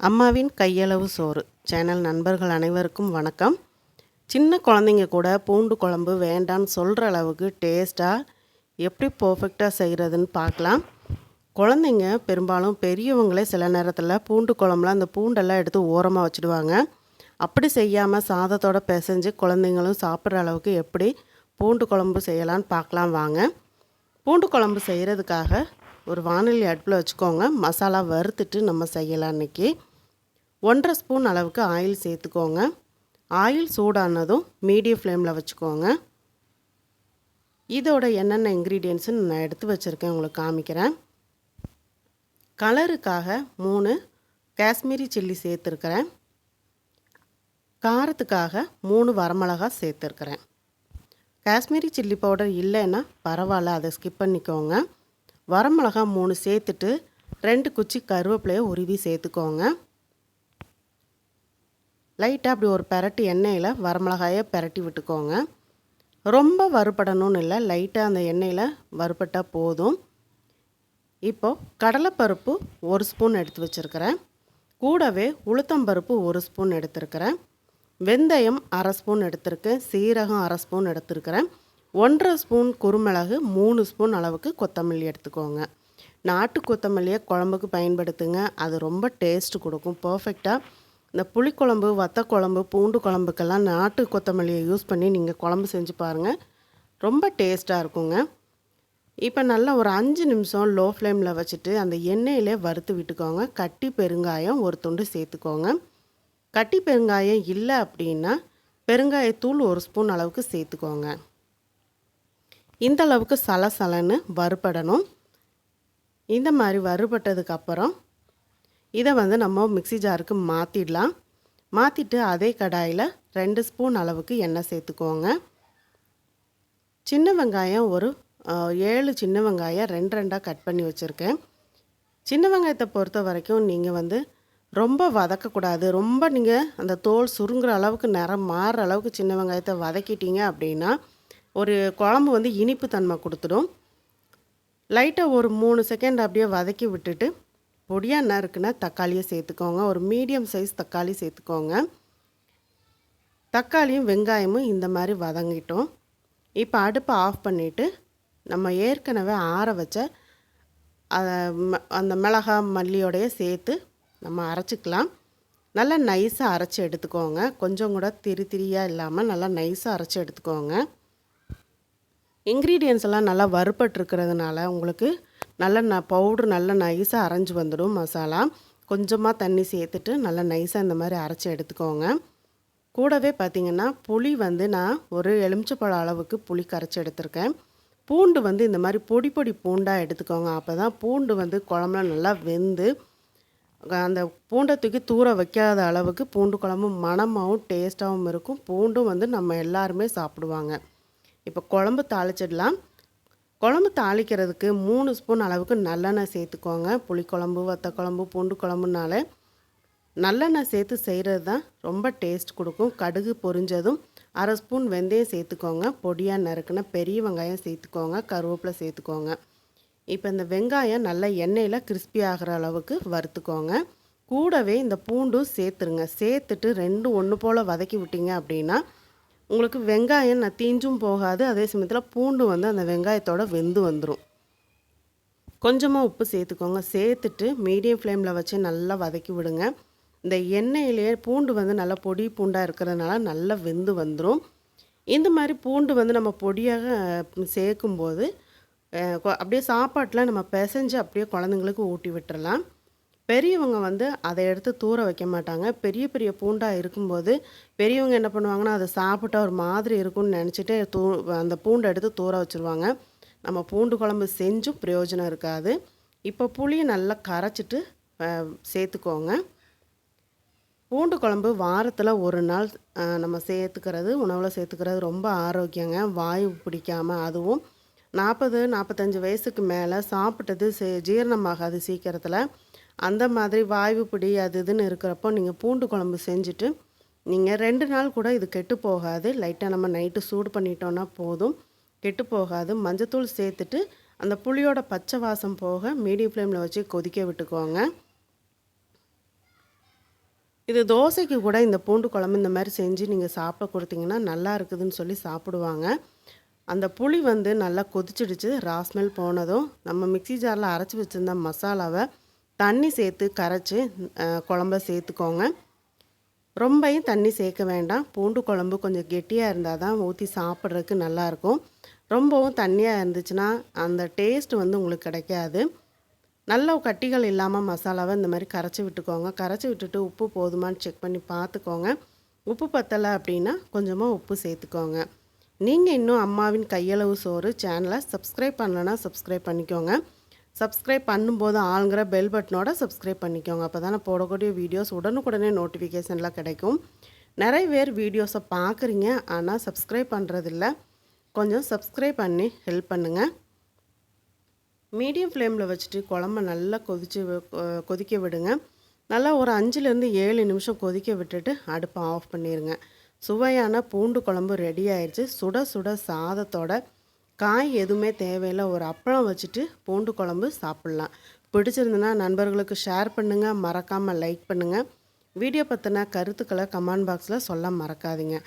அம்மாவின் கையளவு சோறு சேனல் நண்பர்கள் அனைவருக்கும் வணக்கம். சின்ன குழந்தைங்க கூட பூண்டு குழம்பு வேண்டான்னு சொல்கிற அளவுக்கு டேஸ்ட்டாக எப்படி பர்ஃபெக்டாக செய்கிறதுன்னு பார்க்கலாம். குழந்தைங்க பெரும்பாலும் பெரியவங்களே சில நேரத்தில் பூண்டு குழம்புல அந்த பூண்டெல்லாம் எடுத்து ஓரமாக வச்சுடுவாங்க. அப்படி செய்யாமல் சாதத்தோடு பிசைஞ்சு குழந்தைங்களும் சாப்பிட்ற அளவுக்கு எப்படி பூண்டு குழம்பு செய்யலான்னு பார்க்கலாம் வாங்க. பூண்டு குழம்பு செய்கிறதுக்காக ஒரு வாணலி அடுப்பில் வச்சுக்கோங்க. மசாலா வறுத்துட்டு நம்ம செய்யலாம். இன்றைக்கி 1.5 ஸ்பூன் அளவுக்கு ஆயில் சேர்த்துக்கோங்க. ஆயில் சூடானதும் மீடியம் ஃப்ளேமில் வச்சுக்கோங்க. இதோட என்னென்ன இன்க்ரீடியன்ட்ஸுன்னு நான் எடுத்து வச்சுருக்கேன், உங்களுக்கு காமிக்கிறேன். கலருக்காக 3 காஷ்மீரி சில்லி சேர்த்துருக்கிறேன். காரத்துக்காக 3 வரமிளகா சேர்த்துருக்கிறேன். காஷ்மீரி சில்லி பவுடர் இல்லைன்னா பரவாயில்ல, அதை ஸ்கிப் பண்ணிக்கோங்க. வரமிளகா 3 சேர்த்துட்டு 2 குச்சி கருவேப்பிலையை உருவி சேர்த்துக்கோங்க. லைட்டாக அப்படி ஒரு பெரட்டி எண்ணெயில் வரமிளகாயை பெரட்டி விட்டுக்கோங்க. ரொம்ப வறுபடணும்னு இல்லை, லைட்டாக அந்த எண்ணெயில் வறுபட்டால் போதும். இப்போது கடலைப்பருப்பு 1 ஸ்பூன் எடுத்து வச்சுருக்கிறேன். கூடவே உளுத்தம்பருப்பு 1 ஸ்பூன் எடுத்துருக்கிறேன். வெந்தயம் 1/2 ஸ்பூன் எடுத்திருக்கேன். சீரகம் 1/2 ஸ்பூன் எடுத்துருக்கிறேன். 1.5 ஸ்பூன் குருமிளகு, 3 ஸ்பூன் அளவுக்கு கொத்தமல்லி எடுத்துக்கோங்க. நாட்டு கொத்தமல்லியை குழம்புக்கு பயன்படுத்துங்க, அது ரொம்ப டேஸ்ட்டு கொடுக்கும். பர்ஃபெக்டாக இந்த புளிக்குழம்பு, வத்தக்குழம்பு, பூண்டு குழம்புக்கெல்லாம் நாட்டு கொத்தமல்லியை யூஸ் பண்ணி நீங்கள் குழம்பு செஞ்சு பாருங்கள், ரொம்ப டேஸ்ட்டாக இருக்குங்க. இப்போ நல்லா ஒரு 5 நிமிஷம் லோ ஃப்ளேமில் வச்சுட்டு அந்த எண்ணெயிலே வறுத்து விட்டுக்கோங்க. கட்டி பெருங்காயம் 1 துண்டு சேர்த்துக்கோங்க. கட்டி பெருங்காயம் இல்லை அப்படின்னா பெருங்காயத்தூள் 1 ஸ்பூன் அளவுக்கு சேர்த்துக்கோங்க. இந்த அளவுக்கு சலசலன்னு வறுபடணும். இந்த மாதிரி வறுபட்டதுக்கப்புறம் இதை நம்ம மிக்ஸி ஜாருக்கு மாற்றிடலாம். மாற்றிட்டு அதே கடாயில் 2 ஸ்பூன் அளவுக்கு எண்ணெய் சேர்த்துக்கோங்க. சின்ன வெங்காயம் ஒரு 7 சின்ன வெங்காயம் 2 கட் பண்ணி வச்சுருக்கேன். சின்ன வெங்காயத்தை பொறுத்த வரைக்கும் நீங்கள் ரொம்ப வதக்கக்கூடாது. ரொம்ப நீங்கள் அந்த தோல் சுருங்குற அளவுக்கு, நிறம் மாறுற அளவுக்கு சின்ன வெங்காயத்தை வதக்கிட்டீங்க அப்படின்னா ஒரு குழம்பு இனிப்பு தன்மை கொடுத்துடும். லைட்டாக ஒரு 3 செகண்ட் அப்படியே வதக்கி விட்டுட்டு பொடியாக நறுக்குன்னா தக்காளியை சேர்த்துக்கோங்க. ஒரு மீடியம் சைஸ் தக்காளி சேர்த்துக்கோங்க. தக்காளியும் வெங்காயமும் இந்த மாதிரி வதங்கிட்டோம். இப்போ அடுப்பை ஆஃப் பண்ணிவிட்டு நம்ம ஏற்கனவே ஆற வச்ச அந்த மிளகாய் மல்லியோடைய சேர்த்து நம்ம அரைச்சிக்கலாம். நல்லா நைஸாக அரைச்சி எடுத்துக்கோங்க. கொஞ்சம் கூட திரியாக இல்லாமல் நல்லா நைஸாக அரைச்சி எடுத்துக்கோங்க. இன்க்ரீடியன்ஸ் எல்லாம் நல்லா வறுபட்டுருக்கிறதுனால உங்களுக்கு நல்லா பவுட்ரு நல்லா நைஸாக அரைஞ்சி வந்துடும். மசாலா கொஞ்சமாக தண்ணி சேர்த்துட்டு நல்லா நைஸாக இந்த மாதிரி அரைச்சி எடுத்துக்கோங்க. கூடவே பார்த்திங்கன்னா புளி நான் ஒரு எலுமிச்சப்பழம் அளவுக்கு புளி கரைச்சி எடுத்திருக்கேன். பூண்டு இந்த மாதிரி பொடி பொடி பூண்டாக எடுத்துக்கோங்க. அப்போ தான் பூண்டு குழம்புல நல்லா வெந்து அந்த பூண்டை தூக்கி தூர வைக்காத அளவுக்கு பூண்டு குழம்பு மணமாகவும் டேஸ்ட்டாகவும் இருக்கும். பூண்டும் நம்ம எல்லாருமே சாப்பிடுவாங்க. இப்போ குழம்பு தாளிச்சிடலாம். குழம்பு தாளிக்கிறதுக்கு 3 ஸ்பூன் அளவுக்கு நல்லெண்ணெய் சேர்த்துக்கோங்க. புளிக்குழம்பு, வத்தக்குழம்பு, பூண்டு குழம்புனாலே நல்லெண்ணெய் சேர்த்து செய்கிறது தான் ரொம்ப டேஸ்ட் கொடுக்கும். கடுகு பொரிஞ்சதும் 1/2 ஸ்பூன் வெந்தயம் சேர்த்துக்கோங்க. பொடியாக நறுக்குன பெரிய வெங்காயம் சேர்த்துக்கோங்க. கருவேப்பிலை சேர்த்துக்கோங்க. இப்போ இந்த வெங்காயம் நல்லா எண்ணெயில் கிறிஸ்பி ஆகிற அளவுக்கு வறுத்துக்கோங்க. கூடவே இந்த பூண்டும் சேர்த்துருங்க. சேர்த்துட்டு 2 ஒன்று போல் வதக்கி விட்டீங்க அப்படின்னா உங்களுக்கு வெங்காயம் தீஞ்சும் போகாது. அதே சமயத்தில் பூண்டு அந்த வெங்காயத்தோட வெந்து வந்துடும். கொஞ்சமாக உப்பு சேர்த்துக்கோங்க. சேர்த்துட்டு மீடியம் ஃப்ளேமில் வச்சு நல்லா வதக்கி விடுங்க. இந்த எண்ணெயிலேயே பூண்டு நல்லா பொடி பூண்டாக இருக்கிறதுனால நல்லா வெந்து வந்துடும். இந்த மாதிரி பூண்டு நம்ம பொடியாக சேர்க்கும்போது அப்படியே சாப்பாட்டில் நம்ம பிசைஞ்சு அப்படியே குழந்தைங்களுக்கு ஊட்டி விட்டுறலாம். பெரியவங்க அதை எடுத்து தூர வைக்க மாட்டாங்க. பெரிய பெரிய பூண்டாக இருக்கும்போது பெரியவங்க என்ன பண்ணுவாங்கன்னா அதை சாப்பிட்டா ஒரு மாதிரி இருக்கும்னு நினச்சிட்டு அந்த பூண்டை எடுத்து தூர வச்சுருவாங்க. நம்ம பூண்டு குழம்பு செஞ்சும் பிரயோஜனம் இருக்காது. இப்போ புளியை நல்லா கரைச்சிட்டு சேர்த்துக்கோங்க. பூண்டு குழம்பு வாரத்தில் ஒரு நாள் நம்ம சேர்த்துக்கிறது, உணவில் சேர்த்துக்கிறது ரொம்ப ஆரோக்கியங்க. வாயு பிடிக்காமல், அதுவும் 40-45 வயசுக்கு மேலே சாப்பிட்டது ஜீரணமாகாது சீக்கிரத்தில். அந்த மாதிரி வாய்வு பிடி அது இதுன்னு இருக்கிறப்போ நீங்கள் பூண்டு குழம்பு செஞ்சுட்டு நீங்கள் 2 நாள் கூட இது கெட்டு போகாது. லைட்டாக நம்ம நைட்டு சூடு பண்ணிட்டோன்னா போதும், கெட்டு போகாது. மஞ்சத்தூள் சேர்த்துட்டு அந்த புளியோட பச்சை வாசம் போக மீடியம் ஃப்ளேமில் வச்சு கொதிக்க விட்டுக்கோங்க. இது தோசைக்கு கூட இந்த பூண்டு குழம்பு இந்த மாதிரி செஞ்சு நீங்கள் சாப்பிட கொடுத்தீங்கன்னா நல்லா இருக்குதுன்னு சொல்லி சாப்பிடுவாங்க. அந்த புளி வந்து நல்லா கொதிச்சிடுச்சு. ஸ்மெல் போனதும் நம்ம மிக்ஸி ஜாரில் அரைச்சி வச்சுருந்த மசாலாவை தண்ணி சேர்த்து கரைச்சி குழம்ப சேர்த்துக்கோங்க. ரொம்பையும் தண்ணி சேர்க்க வேண்டாம். பூண்டு குழம்பு கொஞ்சம் கெட்டியாக இருந்தால் தான் ஊற்றி சாப்பிட்றதுக்கு நல்லாயிருக்கும். ரொம்பவும் தண்ணியாக இருந்துச்சுன்னா அந்த டேஸ்ட் வந்து உங்களுக்கு கிடைக்காது. நல்ல கட்டிகள் இல்லாமல் மசாலாவை இந்த மாதிரி கரைச்சி விட்டுக்கோங்க. கரைச்சி விட்டுட்டு உப்பு போதுமான்னு செக் பண்ணி பார்த்துக்கோங்க. உப்பு பத்தலை அப்படின்னா கொஞ்சமாக உப்பு சேர்த்துக்கோங்க. நீங்கள் இன்னும் அம்மாவின் கையளவு சோறு சேனலை சப்ஸ்கிரைப் பண்ணலைன்னா சப்ஸ்கிரைப் பண்ணிக்கோங்க. சப்ஸ்கிரைப் பண்ணும்போது ஆளுங்கிற பெல் பட்டனோட சப்ஸ்கிரைப் பண்ணிக்கோங்க. அப்போ தான் போடக்கூடிய வீடியோஸ் உடனுக்குடனே நோட்டிஃபிகேஷனில் கிடைக்கும். நிறைய பேர் வீடியோஸை பார்க்குறீங்க, ஆனால் சப்ஸ்கிரைப் பண்ணுறதில்ல. கொஞ்சம் சப்ஸ்கிரைப் பண்ணி ஹெல்ப் பண்ணுங்கள். மீடியம் ஃப்ளேமில் வச்சுட்டு குழம்ப நல்லா கொதிக்க விடுங்க. நல்லா ஒரு 5லேருந்து 7 நிமிஷம் கொதிக்க விட்டுட்டு அடுப்பை ஆஃப் பண்ணிடுங்க. சுவையான பூண்டு குழம்பு ரெடி ஆயிடுச்சு. சுட சுட சாதத்தோட காய் எதுவுமே தேவையில்லை, ஒரு அப்பளம் வச்சுட்டு பூண்டு குழம்பு சாப்பிட்லாம். பிடிச்சிருந்துன்னா நண்பர்களுக்கு ஷேர் பண்ணுங்கள். மறக்காமல் லைக் பண்ணுங்கள். வீடியோ பற்றின கருத்துக்களை கமெண்ட் பாக்ஸில் சொல்ல மறக்காதீங்க.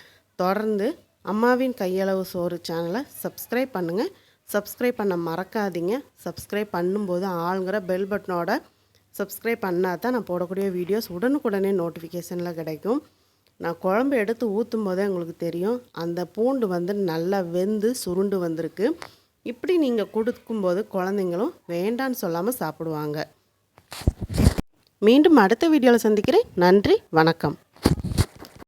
தொடர்ந்து அம்மாவின் கையளவு சோறு சேனலை சப்ஸ்கிரைப் பண்ணுங்கள். சப்ஸ்கிரைப் பண்ண மறக்காதீங்க. சப்ஸ்கிரைப் பண்ணும்போது ஆளுங்கிற பெல் பட்டனோட சப்ஸ்கிரைப் பண்ணால் தான் நான் போடக்கூடிய வீடியோஸ் உடனுக்குடனே நோட்டிஃபிகேஷனில் கிடைக்கும். நான் குழம்பு எடுத்து ஊற்றும் போதே உங்களுக்கு தெரியும், அந்த பூண்டு வந்து நல்லா வெந்து சுருண்டு வந்திருக்கு. இப்படி நீங்கள் கொடுக்கும்போது குழந்தைங்களும் வேண்டான்னு சொல்லாமல் சாப்பிடுவாங்க. மீண்டும் அடுத்த வீடியோவில் சந்திக்கிறேன். நன்றி, வணக்கம்.